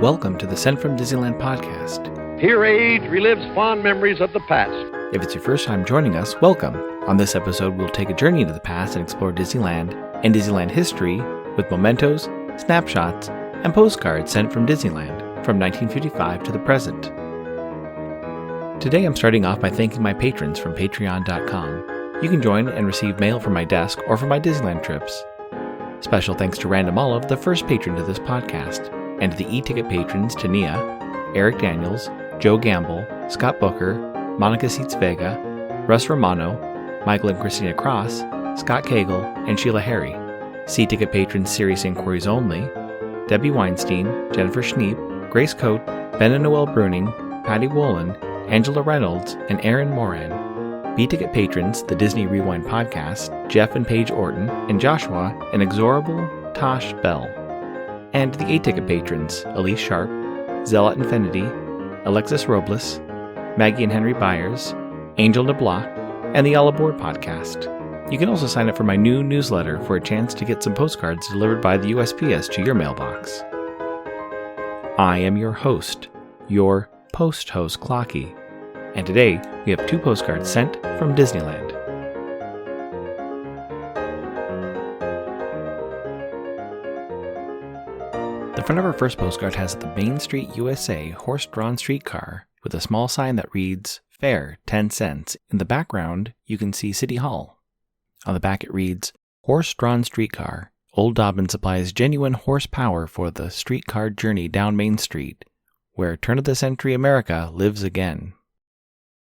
Welcome to the Sent from Disneyland podcast. Here age relives fond memories of the past. If it's your first time joining us, welcome. On this episode, we'll take a journey into the past and explore Disneyland and Disneyland history with mementos, snapshots, and postcards sent from Disneyland from 1955 to the present. Today, I'm starting off by thanking my patrons from patreon.com. You can join and receive mail from my desk or from my Disneyland trips. Special thanks to Random Olive, the first patron to this podcast, and to the e-ticket patrons Tania, Eric Daniels, Joe Gamble, Scott Booker, Monica Seitz Vega, Russ Romano, Michael and Christina Cross, Scott Cagle, and Sheila Harry. C-ticket patrons Serious Inquiries Only, Debbie Weinstein, Jennifer Schneep, Grace Coate, Ben and Noel Bruning, Patty Wolin, Angela Reynolds, and Aaron Moran. B-ticket patrons The Disney Rewind Podcast, Jeff and Paige Orton, and Joshua, and Exorable Tosh Bell. And the A-ticket patrons, Elise Sharp, Zealot Infinity, Alexis Robles, Maggie and Henry Byers, Angel DeBlois, and the All Aboard podcast. You can also sign up for my new newsletter for a chance to get some postcards delivered by the USPS to your mailbox. I am your host, your post-host Clocky, and today we have 2 postcards sent from Disneyland. The front of our first postcard has the Main Street USA horse-drawn streetcar with a small sign that reads, Fare, 10 cents. In the background, you can see City Hall. On the back it reads, Horse-drawn streetcar. Old Dobbin supplies genuine horsepower for the streetcar journey down Main Street, where turn-of-the-century America lives again.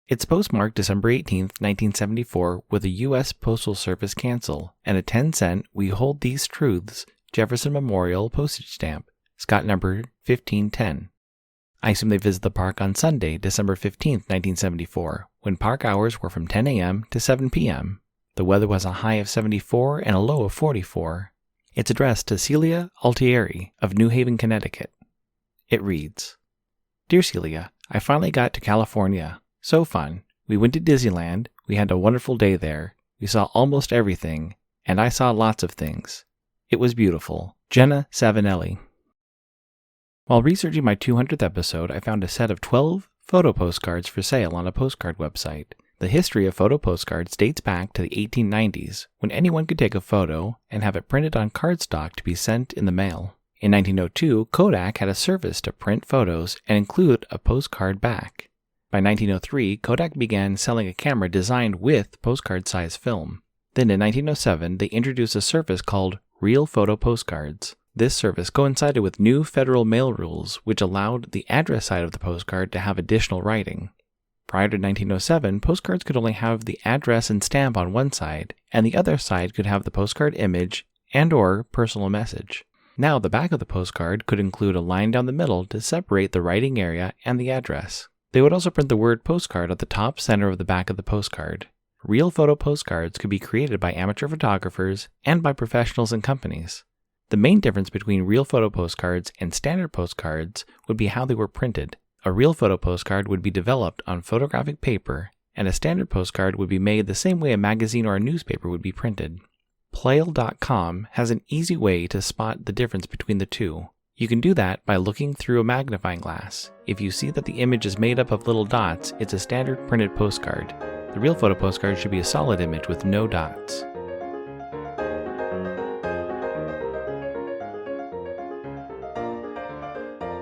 It's postmarked December 18, 1974, with a U.S. Postal Service cancel and a 10-cent We Hold These Truths Jefferson Memorial postage stamp. Scott number 1510. I assume they visited the park on Sunday, December 15, 1974, when park hours were from 10 a.m. to 7 p.m. The weather was a high of 74 and a low of 44. It's addressed to Celia Altieri of New Haven, Connecticut. It reads, Dear Celia, I finally got to California. So fun. We went to Disneyland. We had a wonderful day there. We saw almost everything, and I saw lots of things. It was beautiful. Jenna Savinelli. While researching my 200th episode, I found a set of 12 photo postcards for sale on a postcard website. The history of photo postcards dates back to the 1890s, when anyone could take a photo and have it printed on cardstock to be sent in the mail. In 1902, Kodak had a service to print photos and include a postcard back. By 1903, Kodak began selling a camera designed with postcard-size film. Then in 1907, they introduced a service called Real Photo Postcards. This service coincided with new federal mail rules, which allowed the address side of the postcard to have additional writing. Prior to 1907, postcards could only have the address and stamp on one side, and the other side could have the postcard image and/or personal message. Now, the back of the postcard could include a line down the middle to separate the writing area and the address. They would also print the word postcard at the top center of the back of the postcard. Real photo postcards could be created by amateur photographers and by professionals and companies. The main difference between real photo postcards and standard postcards would be how they were printed. A real photo postcard would be developed on photographic paper, and a standard postcard would be made the same way a magazine or a newspaper would be printed. Playl.com has an easy way to spot the difference between the two. You can do that by looking through a magnifying glass. If you see that the image is made up of little dots, it's a standard printed postcard. The real photo postcard should be a solid image with no dots.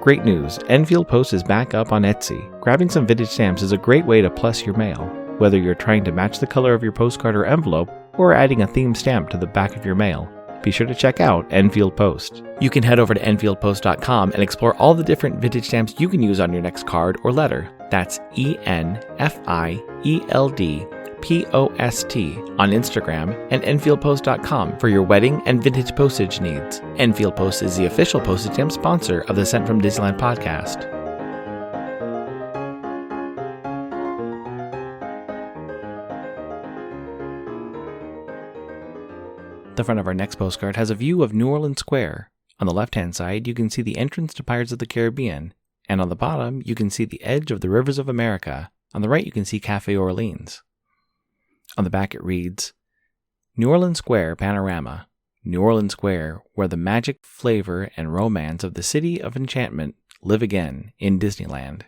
Great news! Enfield Post is back up on Etsy. Grabbing some vintage stamps is a great way to plus your mail. Whether you're trying to match the color of your postcard or envelope, or adding a themed stamp to the back of your mail, be sure to check out Enfield Post. You can head over to enfieldpost.com and explore all the different vintage stamps you can use on your next card or letter. That's ENFIELDPOST on Instagram and enfieldpost.com for your wedding and vintage postage needs. Enfield Post is the official postage stamp sponsor of the Sent from Disneyland podcast. The front of our next postcard has a view of New Orleans Square. On the left-hand side, you can see the entrance to Pirates of the Caribbean, and on the bottom, you can see the edge of the Rivers of America. On the right, you can see Cafe Orleans. On the back, it reads, New Orleans Square Panorama. New Orleans Square, where the magic, flavor, and romance of the City of Enchantment Live Again in Disneyland.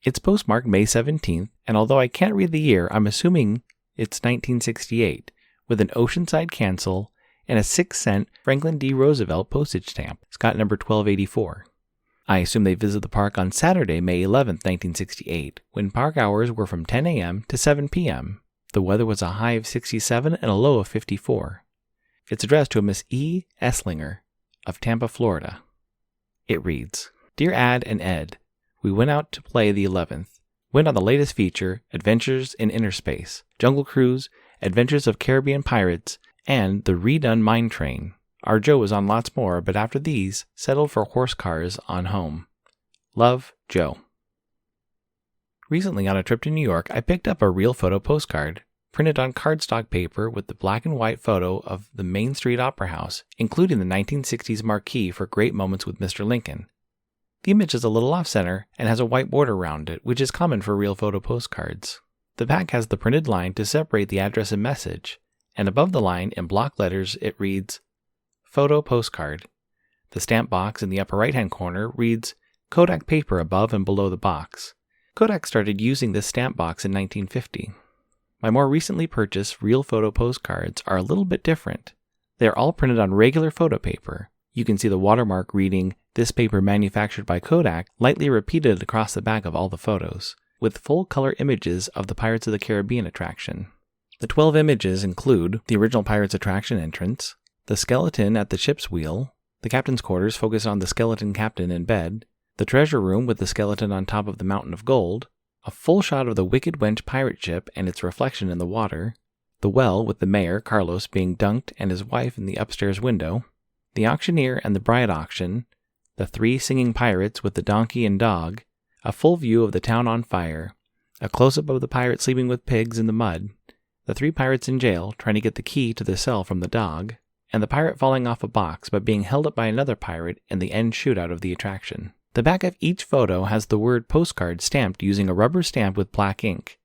It's postmarked May 17th, and although I can't read the year, I'm assuming it's 1968, with an Oceanside cancel and a 6-cent Franklin D. Roosevelt postage stamp, Scott number 1284. I assume they visited the park on Saturday, May 11th, 1968, when park hours were from 10 a.m. to 7 p.m. The weather was a high of 67 and a low of 54. It's addressed to a Miss E. Esslinger of Tampa, Florida. It reads, Dear Ad and Ed, we went out to play the 11th. Went on the latest feature, Adventures in Inner Space, Jungle Cruise, Adventures of Caribbean Pirates, and the redone Mine Train. Our Joe was on lots more, but after these, settled for horse cars on home. Love, Joe. Recently on a trip to New York, I picked up a real photo postcard, printed on cardstock paper with the black and white photo of the Main Street Opera House, including the 1960s marquee for Great Moments with Mr. Lincoln. The image is a little off-center and has a white border around it, which is common for real photo postcards. The back has the printed line to separate the address and message, and above the line, in block letters, it reads, Photo Postcard. The stamp box in the upper right-hand corner reads Kodak paper above and below the box. Kodak started using this stamp box in 1950. My more recently purchased real photo postcards are a little bit different. They are all printed on regular photo paper. You can see the watermark reading, This paper manufactured by Kodak, lightly repeated across the back of all the photos, with full-color images of the Pirates of the Caribbean attraction. The 12 images include the original Pirates attraction entrance, the skeleton at the ship's wheel, the captain's quarters focused on the skeleton captain in bed, the treasure room with the skeleton on top of the mountain of gold, a full shot of the Wicked Wench pirate ship and its reflection in the water, the well with the mayor, Carlos, being dunked and his wife in the upstairs window, the auctioneer and the bride auction, the 3 singing pirates with the donkey and dog, a full view of the town on fire, a close-up of the pirate sleeping with pigs in the mud, the 3 pirates in jail trying to get the key to the cell from the dog, and the pirate falling off a box but being held up by another pirate in the end shootout of the attraction. The back of each photo has the word postcard stamped using a rubber stamp with black ink.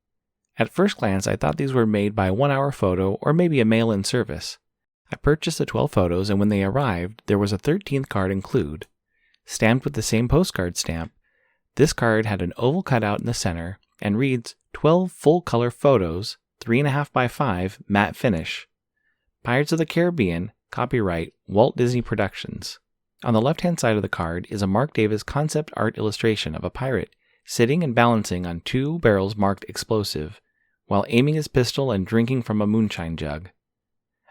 At first glance, I thought these were made by a 1-hour photo or maybe a mail-in service. I purchased the 12 photos, and when they arrived, there was a 13th card included. Stamped with the same postcard stamp, this card had an oval cutout in the center and reads 12 full-color photos, 3.5 by 5, matte finish. Pirates of the Caribbean, copyright Walt Disney Productions. On the left-hand side of the card is a Mark Davis concept art illustration of a pirate sitting and balancing on 2 barrels marked explosive, while aiming his pistol and drinking from a moonshine jug.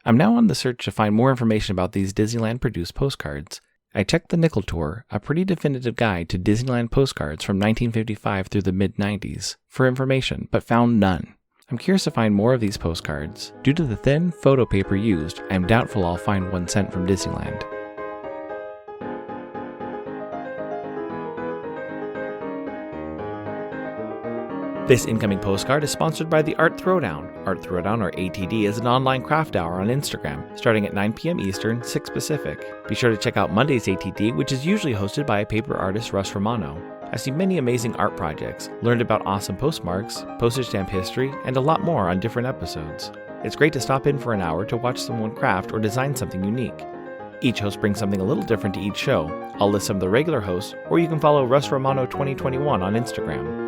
I'm now on the search to find more information about these Disneyland-produced postcards. I checked the Nickel Tour, a pretty definitive guide to Disneyland postcards from 1955 through the mid-90s, for information, but found none. I'm curious to find more of these postcards. Due to the thin photo paper used, I'm doubtful I'll find one sent from Disneyland. This incoming postcard is sponsored by the Art Throwdown. Art Throwdown, or ATD, is an online craft hour on Instagram, starting at 9 p.m. Eastern, 6 Pacific. Be sure to check out Monday's ATD, which is usually hosted by paper artist Russ Romano. I've seen many amazing art projects, learned about awesome postmarks, postage stamp history, and a lot more on different episodes. It's great to stop in for an hour to watch someone craft or design something unique. Each host brings something a little different to each show. I'll list some of the regular hosts, or you can follow Russ Romano 2021 on Instagram.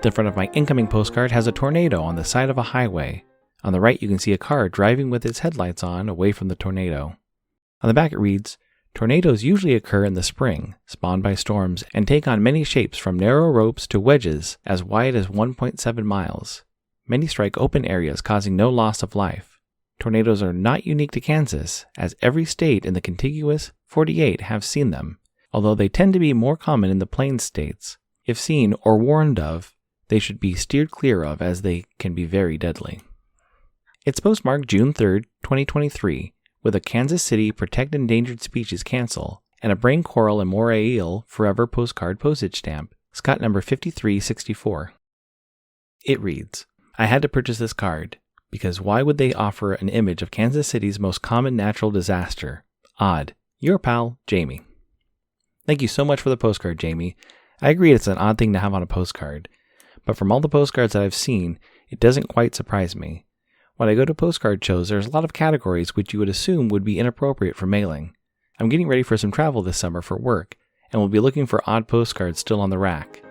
The front of my incoming postcard has a tornado on the side of a highway. On the right, you can see a car driving with its headlights on away from the tornado. On the back, it reads, Tornadoes usually occur in the spring, spawned by storms, and take on many shapes from narrow ropes to wedges as wide as 1.7 miles. Many strike open areas, causing no loss of life. Tornadoes are not unique to Kansas, as every state in the contiguous 48 have seen them, although they tend to be more common in the Plains states. If seen or warned of, they should be steered clear of, as they can be very deadly. It's postmarked June 3rd, 2023, with a Kansas City Protect Endangered Species cancel and a brain coral and moray eel forever postcard postage stamp, Scott number 5364. It reads, I had to purchase this card, because why would they offer an image of Kansas City's most common natural disaster? Odd. Your pal, Jamie. Thank you so much for the postcard, Jamie. I agree it's an odd thing to have on a postcard, but from all the postcards that I've seen, it doesn't quite surprise me. When I go to postcard shows, there's a lot of categories which you would assume would be inappropriate for mailing. I'm getting ready for some travel this summer for work, and will be looking for odd postcards still on the rack.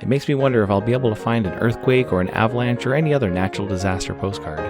It makes me wonder if I'll be able to find an earthquake or an avalanche or any other natural disaster postcard.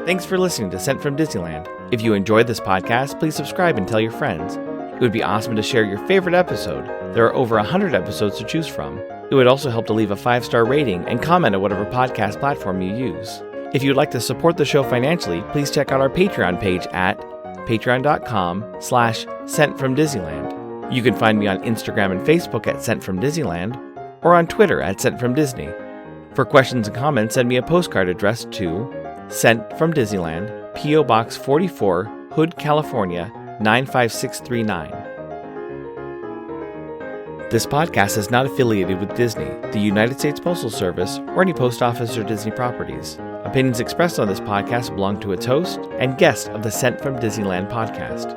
Thanks for listening to Sent from Disneyland. If you enjoyed this podcast, please subscribe and tell your friends. It would be awesome to share your favorite episode. There are over 100 episodes to choose from. It would also help to leave a 5-star rating and comment at whatever podcast platform you use. If you'd like to support the show financially, please check out our Patreon page at patreon.com/sentfromdisneyland. You can find me on Instagram and Facebook at Sent From Disneyland, or on Twitter at Sent From Disney. For questions and comments, send me a postcard addressed to Sent From Disneyland, P.O. Box 44, Hood, California, 95639. This podcast is not affiliated with Disney, the United States Postal Service, or any post office or Disney properties. Opinions expressed on this podcast belong to its host and guests of the Sent From Disneyland podcast.